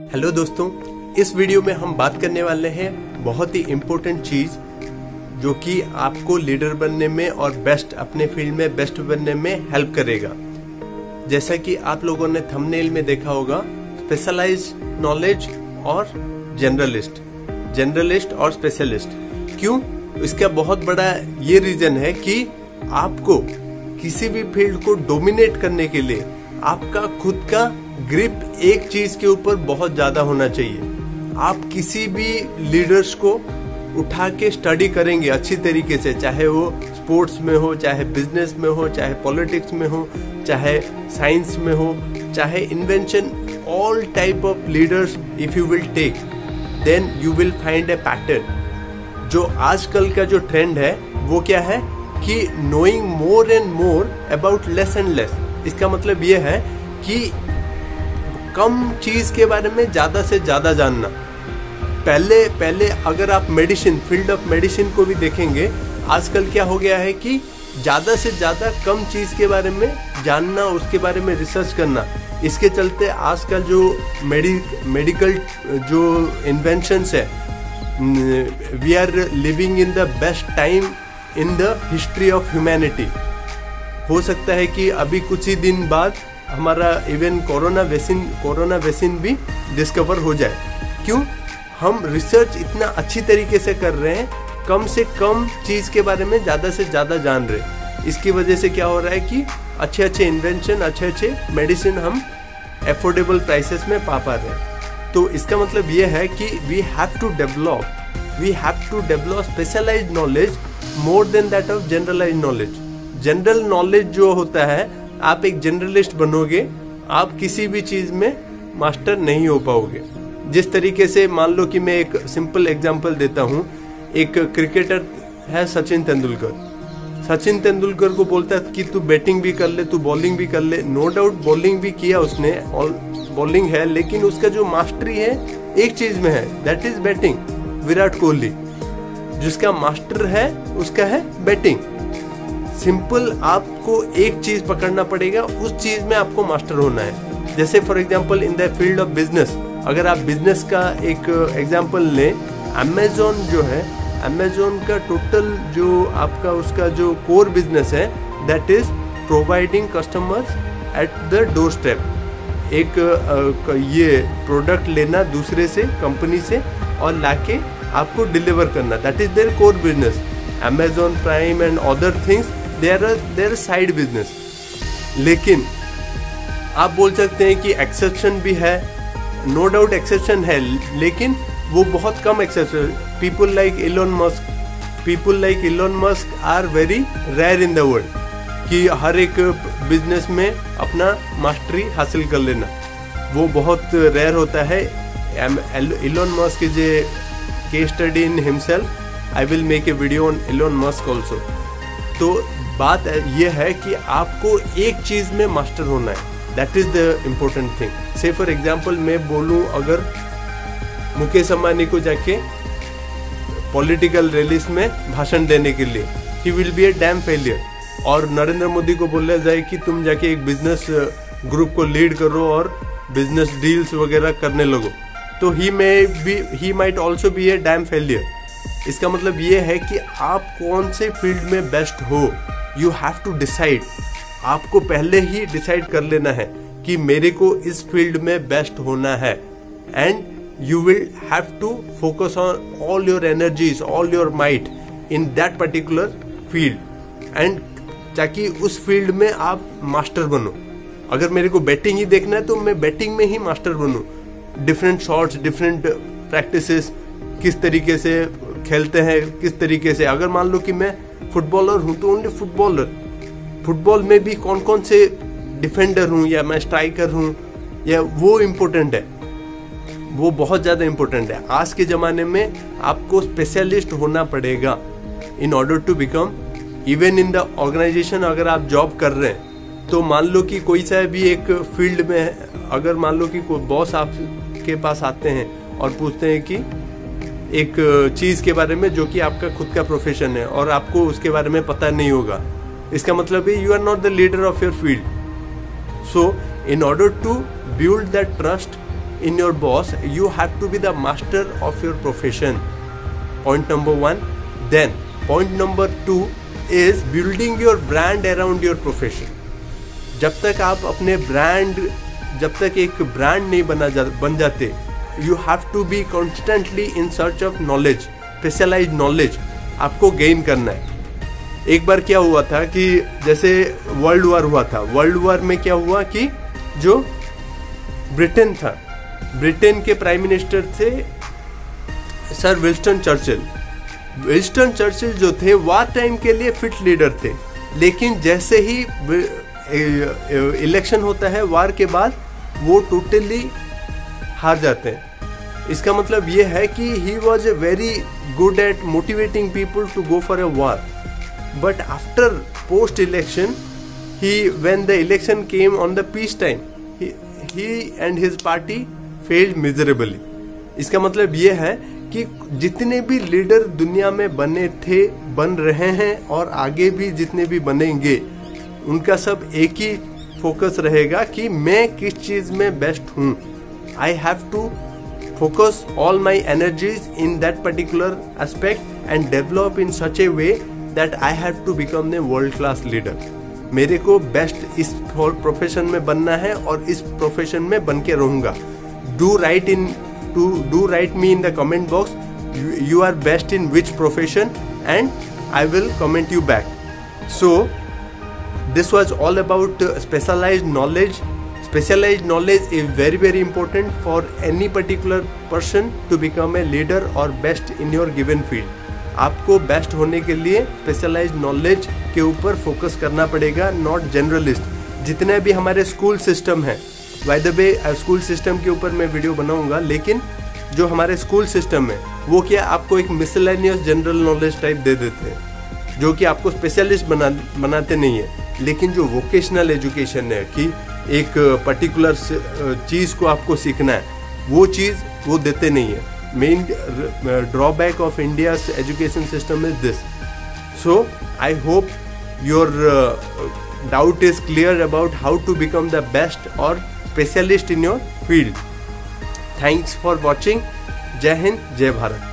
Hello दोस्तों, इस video में हम बात करने वाले हैं बहुत ही इम्पोर्टेंट चीज जो कि आपको लीडर बनने में और बेस्ट अपने फील्ड में बेस्ट बनने में हेल्प करेगा। जैसा कि आप लोगों ने थंबनेल में देखा होगा, स्पेशलाइज्ड नॉलेज और जनरलिस्ट और स्पेशलिस्ट। क्यों? इसका बहुत बड़ा ये रीजन है कि आपको किसी भी फील्ड को डोमिनेट करने के लिए आपका खुद का ग्रिप एक चीज के ऊपर बहुत ज्यादा होना चाहिए। आप किसी भी लीडर्स को उठा के स्टडी करेंगे अच्छी तरीके से, चाहे वो स्पोर्ट्स में हो, चाहे बिजनेस में हो, चाहे पॉलिटिक्स में हो, चाहे साइंस में हो, चाहे invention, all type of leaders if you will take, then you will find a pattern. जो आजकल का जो ट्रेंड है वो क्या है कि knowing more and more about less and less. इसका मतलब ये है कि कम चीज के बारे में ज्यादा से ज्यादा जानना। पहले अगर आप फील्ड ऑफ मेडिसिन को भी देखेंगे, आजकल क्या हो गया है कि ज्यादा से ज्यादा कम चीज के बारे में जानना, उसके बारे में रिसर्च करना। इसके चलते आजकल जो मेडिकल जो इन्वेंशंस है, we are living in the best time in the history of humanity. हो सकता है कि अभी कुछ ही दिन बाद हमारा इवन कोरोना वैक्सीन भी डिस्कवर हो जाए। क्यों? हम रिसर्च इतना अच्छी तरीके से कर रहे हैं, कम से कम चीज के बारे में ज्यादा से ज्यादा जान रहे हैं। इसकी वजह से क्या हो रहा है कि अच्छे इन्वेंशन, अच्छे मेडिसिन हम एफोर्डेबल प्राइसेस में पा रहे हैं। तो इसका मतलब ये है कि we have to develop specialised knowledge more than that of generalised knowledge. General knowledge जो होता है, आप एक जनरलिस्ट बनोगे, आप किसी भी चीज में मास्टर नहीं हो पाओगे। जिस तरीके से, मान लो कि मैं एक सिंपल एग्जांपल देता हूं। एक क्रिकेटर है सचिन तेंदुलकर को बोलता है कि तू बैटिंग भी कर ले, तू बॉलिंग भी कर ले। नो डाउट बॉलिंग भी किया उसने, बॉलिंग है, लेकिन उसका जो मास्टरी है एक चीज में है, that is batting. Virat Kohli जिसका मास्टर है उसका है बैटिंग। सिंपल आपको एक चीज पकड़ना पड़ेगा, उस चीज में आपको मास्टर होना है। जैसे for example in the field of business, अगर आप बिजनेस का एक एग्जांपल लें, अमेजोन जो है, अमेजोन का टोटल जो आपका उसका जो कोर बिजनेस है, that is providing customers at the door step. एक ये प्रोडक्ट लेना दूसरे से, कंपनी से, और लाके आपको डिलीवर करना, that is there core business. Amazon prime and other things their side business. लेकिन आप बोल सकते हैं कि एक्सेप्शन भी है, नो डाउट एक्सेप्शन है, लेकिन वो बहुत कम exception. People like Elon Musk are very rare in the world कि हर एक बिजनेस में अपना मास्टरी हासिल कर लेना, वो बहुत रेयर होता है। Elon Musk is a case study in himself. I will make a video on Elon Musk also. तो बात यह है कि आपको एक चीज में मास्टर होना है, that is the important thing. से फॉर एग्जाम्पल मैं बोलूं, अगर मुकेश अंबानी को जाके पॉलिटिकल रैलीज में भाषण देने के लिए, he will be A dam failure. और नरेंद्र मोदी को बोला जाए कि तुम जाके एक बिजनेस ग्रुप को लीड करो और बिजनेस डील्स वगैरह करने लगो, तो he might also be A dam failure. इसका मतलब ये है कि आप कौन से फील्ड में बेस्ट हो, यू हैव टू डिसाइड। आपको पहले ही डिसाइड कर लेना है कि मेरे को इस फील्ड में बेस्ट होना है, and you will have to focus on all your energies, all your might in that particular field, and ताकि उस फील्ड में आप मास्टर बनो। अगर मेरे को बैटिंग ही देखना है तो मैं बैटिंग में ही मास्टर बनूं। डिफरेंट शॉट्स, डिफरेंट प्रैक्टिसेस, किस तरीके से खेलते हैं, किस तरीके से। अगर मान लो कि मैं फुटबॉलर हूं तो ओनली फुटबॉल में भी कौन कौन से डिफेंडर हूं, या मैं स्ट्राइकर हूं, या वो इम्पोर्टेंट है, वो बहुत ज्यादा इम्पोर्टेंट है। आज के जमाने में आपको स्पेशलिस्ट होना पड़ेगा in order to become, even in the organisation. अगर आप जॉब कर रहे हैं तो मान लो कि कोई सा भी एक फील्ड में है, अगर मान लो कि कोई बॉस आपके पास आते हैं और पूछते हैं कि एक चीज के बारे में जो कि आपका खुद का प्रोफेशन है और आपको उसके बारे में पता नहीं होगा, इसका मतलब है you are not the leader of your field. So in order to build that trust in your boss, you have to be the master of your profession. Point number 1. Then point number 2 is building your brand around your profession. जब तक आप अपने जब तक एक brand नहीं बन जाते, you have to be constantly in search of knowledge, specialized knowledge आपको गेन करना है. एक बार क्या हुआ था कि जैसे वर्ल्ड वॉर हुआ था, वर्ल्ड वॉर में क्या हुआ कि जो ब्रिटेन था, ब्रिटेन के प्राइम मिनिस्टर थे sir Winston Churchill. Winston Churchill जो थे वार टाइम के लिए फिट लीडर थे, लेकिन जैसे ही इलेक्शन होता है वार के बाद वो टोटली हार जाते हैं. इसका मतलब ये है कि he was a very good at motivating people to go for a war, but after post election when the election came on the peace time, he and his party failed miserably. इसका मतलब ये है कि जितने भी leader दुनिया में बने थे, बन रहे हैं और आगे भी जितने भी बनेंगे, उनका सब एक ही फोकस रहेगा कि मैं किस चीज में बेस्ट हूँ. I have to focus all my energies in that particular aspect and develop in such a way that I have to become a world class leader. मेरे को बेस्ट इस प्रोफेशन में बनना है और इस प्रोफेशन में बन के रहूंगा. Do right me in the comment box you are best in which profession, and I will comment you back. So this was all about specialized knowledge. Specialized knowledge is very important for any particular person to become a leader or best in your given field. आपको best होने के लिए specialised knowledge के ऊपर focus करना पड़ेगा, not generalist. जितने भी हमारे स्कूल सिस्टम है, by the way school system के ऊपर मैं वीडियो बनाऊंगा, लेकिन जो हमारे स्कूल सिस्टम है वो क्या आपको एक मिसलेनियस जनरल नॉलेज टाइप दे देते हैं, जो कि आपको स्पेशलिस्ट बनाते नहीं है. लेकिन जो वोकेशनल एजुकेशन है कि एक पर्टिकुलर चीज़ को आपको सीखना है, वो चीज़ वो देते नहीं है. Main drawback of India's education system is this. So I hope your doubt is clear about how to become the best or specialist in your field. Thanks for watching. Jai Hind, Jai Bharat.